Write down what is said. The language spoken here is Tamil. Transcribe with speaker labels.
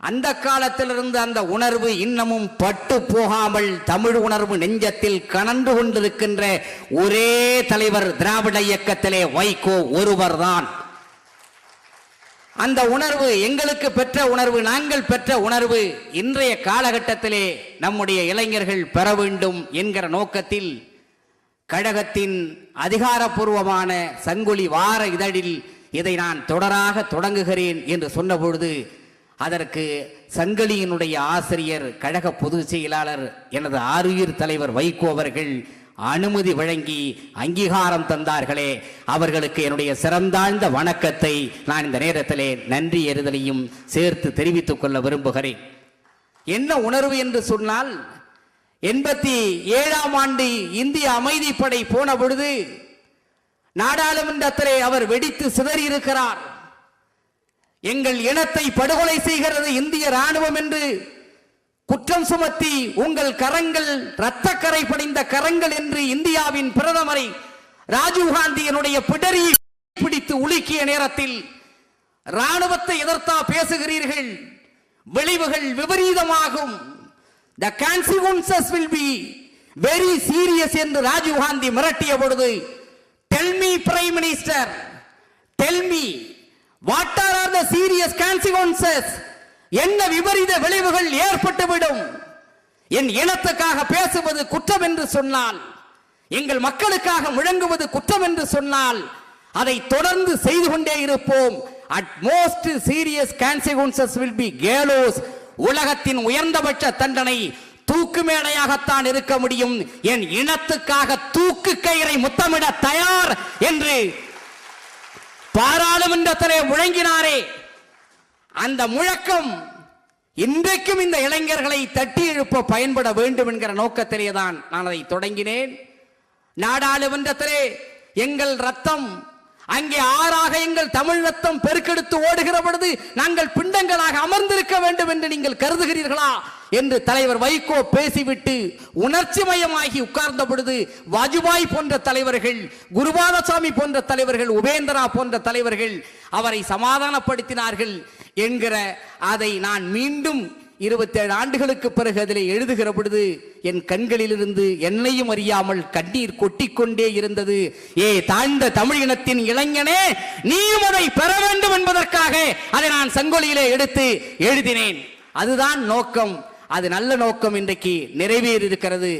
Speaker 1: அந்த காலத்திலிருந்து அந்த உணர்வு இன்னமும் பட்டு போகாமல் தமிழ் உணர்வு நெஞ்சத்தில் கனன்று கொண்டிருக்கின்ற ஒரே தலைவர் திராவிட இயக்கத்திலே வைகோ ஒருவர்தான். அந்த உணர்வு எங்களுக்கு பெற்ற உணர்வு, நாங்கள் பெற்ற உணர்வு இன்றைய காலகட்டத்திலே நம்முடைய இளைஞர்கள் பெற வேண்டும் என்கிற நோக்கத்தில் கழகத்தின் அதிகாரப்பூர்வமான சங்கொலி வார இதழில் இதை நான் தொடராக தொடங்குகிறேன் என்று சொன்னபொழுது அதற்கு சங்கலியினுடைய ஆசிரியர், கழக பொதுச் செயலாளர், எனது ஆருயிர் தலைவர் வைகோ அவர்கள் அனுமதி வழங்கி அங்கீகாரம் தந்தார்களே, அவர்களுக்கு என்னுடைய சிறந்தாழ்ந்த வணக்கத்தை நான் இந்த நேரத்திலே நன்றி எறிதலையும் சேர்த்து தெரிவித்துக் கொள்ள விரும்புகிறேன். என்ன உணர்வு என்று சொன்னால், 87ஆம் ஆண்டு இந்திய அமைதிப்படை போன பொழுது நாடாளுமன்றத்திலே அவர் வெடித்து சிதறி இருக்கிறார். எங்கள் இனத்தை படுகொலை செய்கிறது இந்திய ராணுவம் என்று குற்றம் சுமத்தி உங்கள் கரங்கள் இரத்தக்கரை படிந்த கரங்கள் என்று இந்தியாவின் பிரதமரை ராஜீவ்காந்தியினுடைய பிடரியை பிடித்து உலுக்கிய நேரத்தில் ராணுவத்தை எதிர்த்தா பேசுகிறீர்கள், விளைவுகள் விபரீதமாகும், the consequences will be very serious என்று ராஜீவ்காந்தி மிரட்டிய பொழுது, tell me prime minister, tell me what are the serious consequences, என்ன விபரீத விளைவுகள் ஏற்பட்டுவிடும், என் இனத்துக்காக பேசுவது குற்றம் என்று சொன்னால், எங்கள் மக்களுக்காக முழங்குவது குற்றம் என்று சொன்னால் அதை தொடர்ந்து செய்து கொண்டே இருப்போம். at most serious consequences will be gallows, உலகத்தின் உயர்ந்தபட்ச தண்டனை தூக்கு மேடையாகத்தான் இருக்க முடியும், என் இனத்துக்காக தூக்கு கயிறை முத்தமிட தயார் என்று பாராளுமன்றத்திலே முழங்கினாரே. அந்த முழக்கம் இன்றைக்கும் இந்த இளைஞர்களை தட்டி எழுப்ப பயன்பட வேண்டும் என்கிற நோக்கத்திலே தான் நான் அதை தொடங்கினேன். நாடாளுமன்றத்திலே எங்கள் ரத்தம் அங்கே ஆறாக எங்கள் தமிழ் ரத்தம் பெருக்கெடுத்து ஓடுகிற பொழுது நாங்கள் பிண்டங்களாக அமர்ந்திருக்க வேண்டும் என்று நீங்கள் கருதுகிறீர்களா என்று தலைவர் வைகோ பேசிவிட்டு உணர்ச்சிமயமாகி உட்கார்ந்த பொழுது வாஜ்பாய் போன்ற தலைவர்கள், குருபாதசாமி போன்ற தலைவர்கள், உபேந்திரா போன்ற தலைவர்கள் அவரை சமாதானப்படுத்தினார்கள் என்கிற அதை நான் மீண்டும் 27 ஆண்டுகளுக்கு பிறகு அதில் எழுதுகிற பொழுது என் கண்களிலிருந்து என்னையும் அறியாமல் கண்ணீர் கொட்டிக்கொண்டே இருந்தது. ஏ தாழ்ந்த தமிழ் இனத்தின் இளைஞனே, நீயும் அதை பெற வேண்டும் என்பதற்காக அதை நான் சங்கொலியிலே எடுத்து எழுதினேன். அதுதான் நோக்கம். அது நல்ல நோக்கம் இன்றைக்கு நிறைவேறி இருக்கிறது.